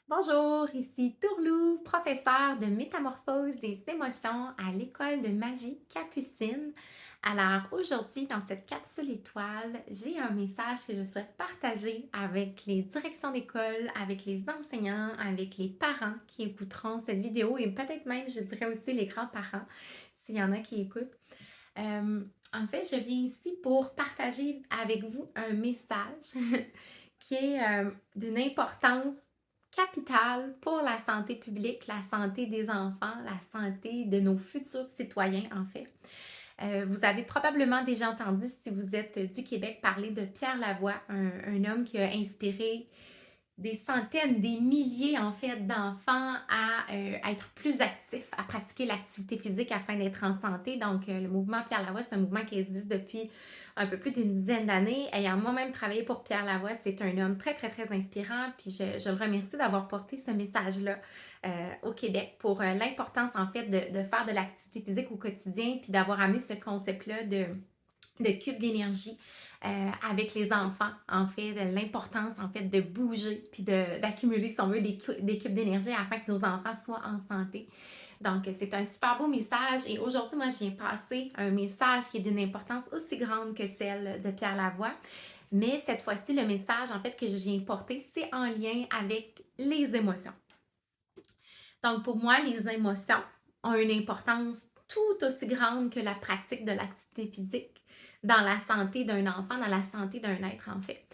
Bonjour, ici Tourlou, professeure de métamorphose des émotions à l'école de magie Capucine. Alors aujourd'hui, dans cette capsule étoile, j'ai un message que je souhaite partager avec les directions d'école, avec les enseignants, avec les parents qui écouteront cette vidéo et peut-être même, je dirais aussi, les grands-parents, s'il y en a qui écoutent. En fait, je viens ici pour partager avec vous un message qui est d'une importance capitale pour la santé publique, la santé des enfants, la santé de nos futurs citoyens, en fait. Vous avez probablement déjà entendu, si vous êtes du Québec, parler de Pierre Lavoie, un homme qui a inspiré des centaines, des milliers en fait d'enfants à être plus actifs, à pratiquer l'activité physique afin d'être en santé. Donc, le mouvement Pierre Lavoie, c'est un mouvement qui existe depuis un peu plus d'une dizaine d'années. Ayant moi-même travaillé pour Pierre Lavoie, c'est un homme très, très, très inspirant. Puis, je le remercie d'avoir porté ce message-là au Québec pour l'importance en fait de faire de l'activité physique au quotidien, puis d'avoir amené ce concept-là de cube d'énergie avec les enfants, en fait, de l'importance, en fait, de bouger puis d'accumuler, si on veut, des cubes d'énergie afin que nos enfants soient en santé. Donc, c'est un super beau message et aujourd'hui, moi, je viens passer un message qui est d'une importance aussi grande que celle de Pierre Lavoie. Mais cette fois-ci, le message, en fait, que je viens porter, c'est en lien avec les émotions. Donc, pour moi, les émotions ont une importance tout aussi grande que la pratique de l'activité physique dans la santé d'un enfant, dans la santé d'un être, en fait.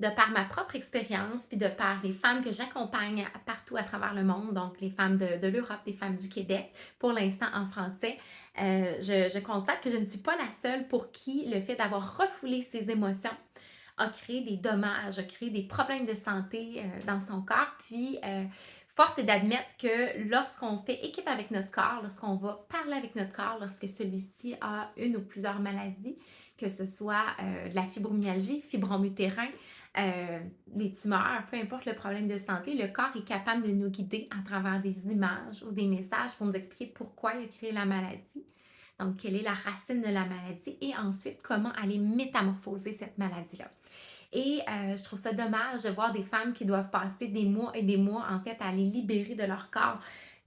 De par ma propre expérience, puis de par les femmes que j'accompagne partout à travers le monde, donc les femmes de l'Europe, les femmes du Québec, pour l'instant en français, je constate que je ne suis pas la seule pour qui le fait d'avoir refoulé ses émotions a créé des dommages, a créé des problèmes de santé dans son corps. Puis, force est d'admettre que lorsqu'on fait équipe avec notre corps, lorsqu'on va parler avec notre corps, lorsque celui-ci a une ou plusieurs maladies, que ce soit de la fibromyalgie, fibrome utérin, des tumeurs, peu importe le problème de santé, le corps est capable de nous guider à travers des images ou des messages pour nous expliquer pourquoi il a créé la maladie. Donc, quelle est la racine de la maladie et ensuite comment aller métamorphoser cette maladie-là. Et je trouve ça dommage de voir des femmes qui doivent passer des mois et des mois, en fait, à les libérer de leur corps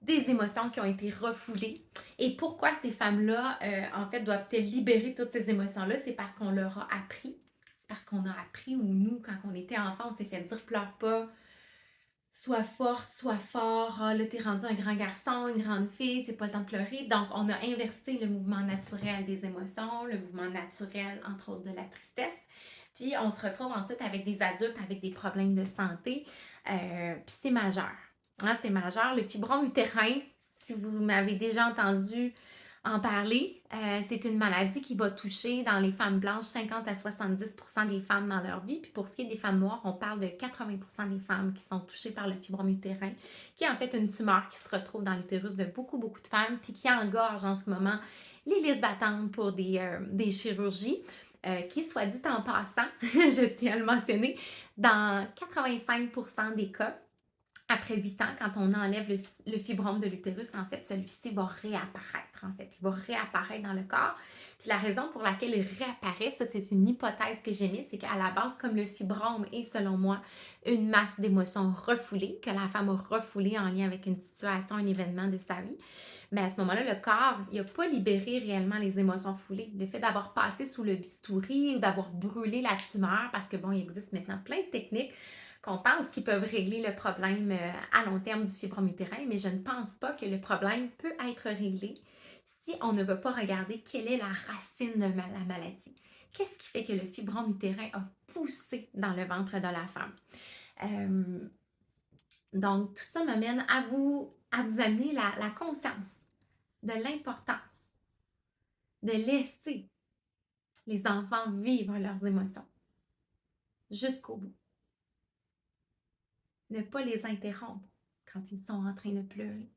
des émotions qui ont été refoulées. Et pourquoi ces femmes-là, en fait, doivent-elles libérer toutes ces émotions-là? C'est parce qu'on leur a appris. C'est parce qu'on a appris, ou nous, quand on était enfant, on s'est fait dire pleure pas, sois forte, sois fort, ah, là, t'es rendu un grand garçon, une grande fille, c'est pas le temps de pleurer. Donc, on a inversé le mouvement naturel des émotions, le mouvement naturel, entre autres, de la tristesse. Puis, on se retrouve ensuite avec des adultes avec des problèmes de santé. Puis, c'est majeur. Hein, c'est majeur. Le fibrome utérin, si vous m'avez déjà entendu en parler, c'est une maladie qui va toucher dans les femmes blanches 50 à 70% des femmes dans leur vie. Puis pour ce qui est des femmes noires, on parle de 80% des femmes qui sont touchées par le fibrome utérin, qui est en fait une tumeur qui se retrouve dans l'utérus de beaucoup, beaucoup de femmes, puis qui engorge en ce moment les listes d'attente pour des chirurgies. Qui, soit dit en passant, je tiens à le mentionner, dans 85% des cas, après 8 ans, quand on enlève le fibrome de l'utérus, en fait, celui-ci va réapparaître, en fait. Il va réapparaître dans le corps. Puis la raison pour laquelle il réapparaît, ça, c'est une hypothèse que j'ai mise, c'est qu'à la base, comme le fibrome est, selon moi, une masse d'émotions refoulées, que la femme a refoulé en lien avec une situation, un événement de sa vie, mais à ce moment-là, le corps, il n'a pas libéré réellement les émotions foulées. Le fait d'avoir passé sous le bistouri ou d'avoir brûlé la tumeur, parce que bon, il existe maintenant plein de techniques qu'on pense qu'ils peuvent régler le problème à long terme du fibrome utérin, mais je ne pense pas que le problème peut être réglé si on ne veut pas regarder quelle est la racine de la maladie. Qu'est-ce qui fait que le fibrome utérin a poussé dans le ventre de la femme? Euh, donc, tout ça m'amène à vous amener la conscience de l'importance de laisser les enfants vivre leurs émotions jusqu'au bout. Ne pas les interrompre quand ils sont en train de pleurer.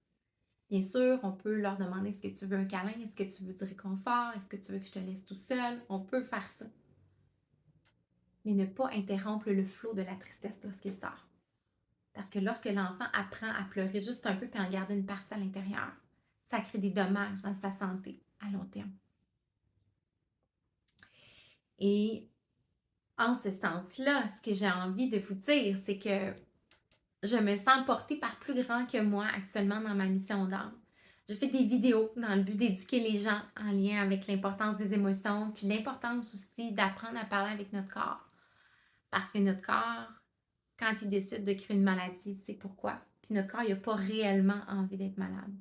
Bien sûr, on peut leur demander est-ce que tu veux un câlin, est-ce que tu veux du réconfort, est-ce que tu veux que je te laisse tout seul. On peut faire ça. Mais ne pas interrompre le flot de la tristesse lorsqu'il sort. Parce que lorsque l'enfant apprend à pleurer juste un peu puis en garder une partie à l'intérieur, ça crée des dommages dans sa santé à long terme. Et en ce sens-là, ce que j'ai envie de vous dire, c'est que je me sens portée par plus grand que moi actuellement dans ma mission d'âme. Je fais des vidéos dans le but d'éduquer les gens en lien avec l'importance des émotions, puis l'importance aussi d'apprendre à parler avec notre corps. Parce que notre corps, quand il décide de créer une maladie, c'est pourquoi. Puis notre corps, il n'a pas réellement envie d'être malade.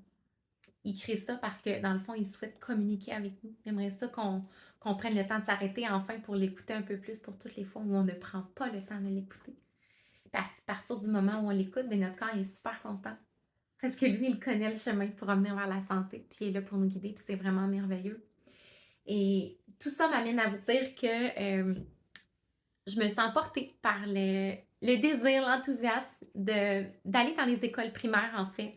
Il crée ça parce que, dans le fond, il souhaite communiquer avec nous. Il aimerait ça qu'on prenne le temps de s'arrêter enfin pour l'écouter un peu plus pour toutes les fois où on ne prend pas le temps de l'écouter. À partir du moment où on l'écoute, ben notre corps il est super content. Parce que lui, il connaît le chemin pour revenir vers la santé, puis il est là pour nous guider, puis c'est vraiment merveilleux. Et tout ça m'amène à vous dire que je me sens portée par le désir, l'enthousiasme d'aller dans les écoles primaires, en fait,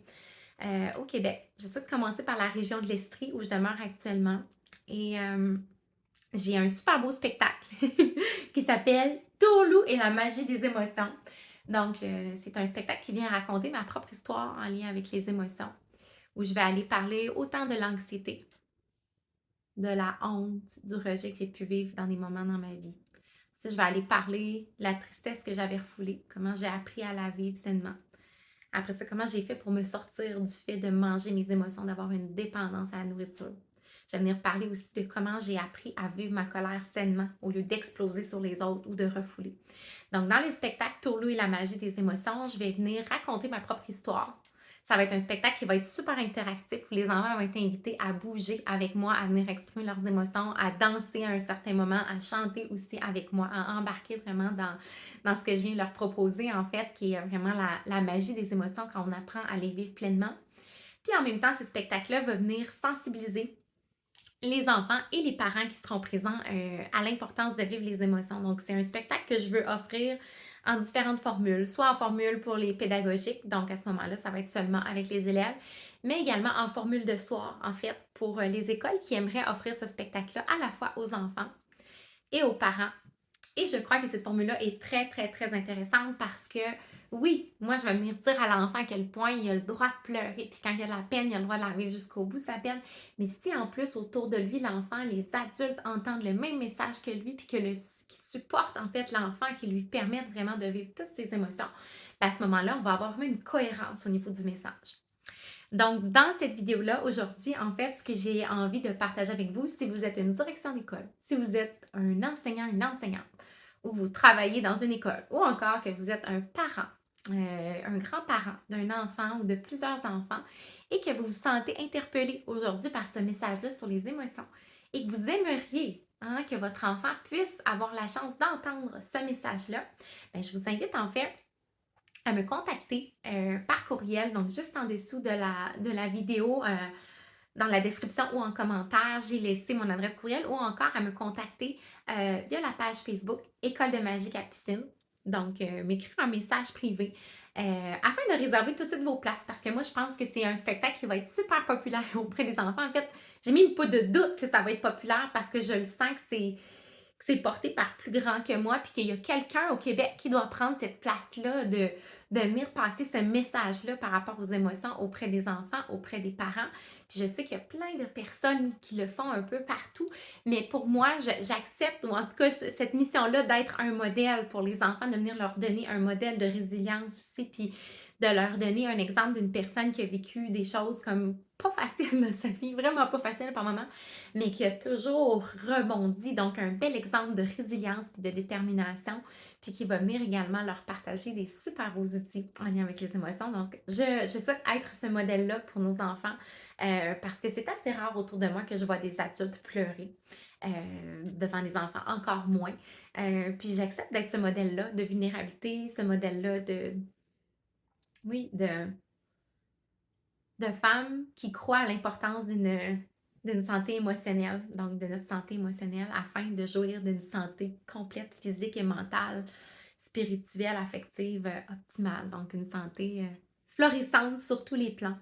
au Québec. Je souhaite commencer par la région de l'Estrie, où je demeure actuellement. Et j'ai un super beau spectacle qui s'appelle Tourlou et la magie des émotions. Donc, c'est un spectacle qui vient raconter ma propre histoire en lien avec les émotions, où je vais aller parler autant de l'anxiété, de la honte, du rejet que j'ai pu vivre dans des moments dans ma vie. Tu sais, je vais aller parler de la tristesse que j'avais refoulée, comment j'ai appris à la vivre sainement. Après ça, comment j'ai fait pour me sortir du fait de manger mes émotions, d'avoir une dépendance à la nourriture. Je vais venir parler aussi de comment j'ai appris à vivre ma colère sainement au lieu d'exploser sur les autres ou de refouler. Donc, dans le spectacle Tourlou et la magie des émotions, je vais venir raconter ma propre histoire. Ça va être un spectacle qui va être super interactif où les enfants vont être invités à bouger avec moi, à venir exprimer leurs émotions, à danser à un certain moment, à chanter aussi avec moi, à embarquer vraiment dans ce que je viens de leur proposer, en fait, qui est vraiment la magie des émotions quand on apprend à les vivre pleinement. Puis en même temps, ce spectacle-là va venir sensibiliser les enfants et les parents qui seront présents à l'importance de vivre les émotions. Donc, c'est un spectacle que je veux offrir en différentes formules, soit en formule pour les pédagogiques, donc à ce moment-là, ça va être seulement avec les élèves, mais également en formule de soir, en fait, pour les écoles qui aimeraient offrir ce spectacle-là à la fois aux enfants et aux parents. Et je crois que cette formule-là est très, très, très intéressante parce que, oui, moi, je vais venir dire à l'enfant à quel point il a le droit de pleurer. Puis quand il y a de la peine, il a le droit de la vivre jusqu'au bout, sa peine. Mais si en plus, autour de lui, l'enfant, les adultes entendent le même message que lui, puis qu'ils supportent en fait l'enfant, qui lui permettent vraiment de vivre toutes ses émotions, ben, à ce moment-là, on va avoir vraiment une cohérence au niveau du message. Donc, dans cette vidéo-là, aujourd'hui, en fait, ce que j'ai envie de partager avec vous, si vous êtes une direction d'école, si vous êtes un enseignant, une enseignante, ou vous travaillez dans une école, ou encore que vous êtes un parent, un grand-parent d'un enfant ou de plusieurs enfants, et que vous vous sentez interpellé aujourd'hui par ce message-là sur les émotions, et que vous aimeriez que votre enfant puisse avoir la chance d'entendre ce message-là, bien, je vous invite en fait à me contacter par courriel, donc juste en dessous de la vidéo, dans la description ou en commentaire, j'ai laissé mon adresse courriel ou encore à me contacter via la page Facebook École de magie Capucine. Donc, m'écrire un message privé afin de réserver tout de suite vos places parce que moi, je pense que c'est un spectacle qui va être super populaire auprès des enfants. En fait, j'ai même pas de doute que ça va être populaire parce que je le sens que c'est porté par plus grand que moi, puis qu'il y a quelqu'un au Québec qui doit prendre cette place-là de venir passer ce message-là par rapport aux émotions auprès des enfants, auprès des parents. Puis je sais qu'il y a plein de personnes qui le font un peu partout, mais pour moi, j'accepte, ou en tout cas, cette mission-là d'être un modèle pour les enfants, de venir leur donner un modèle de résilience aussi, puis de leur donner un exemple d'une personne qui a vécu des choses comme pas faciles dans sa vie, vraiment pas facile par moment, mais qui a toujours rebondi. Donc, un bel exemple de résilience et de détermination, puis qui va venir également leur partager des super beaux outils en lien avec les émotions. Donc, je souhaite être ce modèle-là pour nos enfants parce que c'est assez rare autour de moi que je vois des adultes pleurer. Devant les enfants, encore moins. Puis j'accepte d'être ce modèle-là de vulnérabilité, ce modèle-là oui, de femmes qui croient à l'importance d'une santé émotionnelle, donc de notre santé émotionnelle, afin de jouir d'une santé complète, physique et mentale, spirituelle, affective, optimale. Donc une santé florissante sur tous les plans.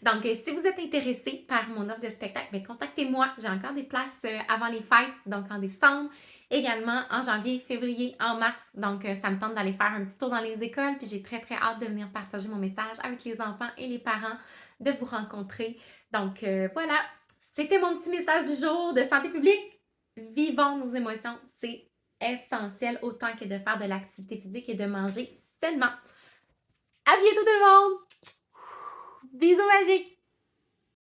Donc, si vous êtes intéressé par mon offre de spectacle, bien, contactez-moi. J'ai encore des places avant les fêtes, donc en décembre, également en janvier, février, en mars. Donc, ça me tente d'aller faire un petit tour dans les écoles, puis j'ai très, très hâte de venir partager mon message avec les enfants et les parents, de vous rencontrer. Donc, voilà, c'était mon petit message du jour de santé publique. Vivons nos émotions, c'est essentiel autant que de faire de l'activité physique et de manger sainement. À bientôt tout le monde! Bisous magiques!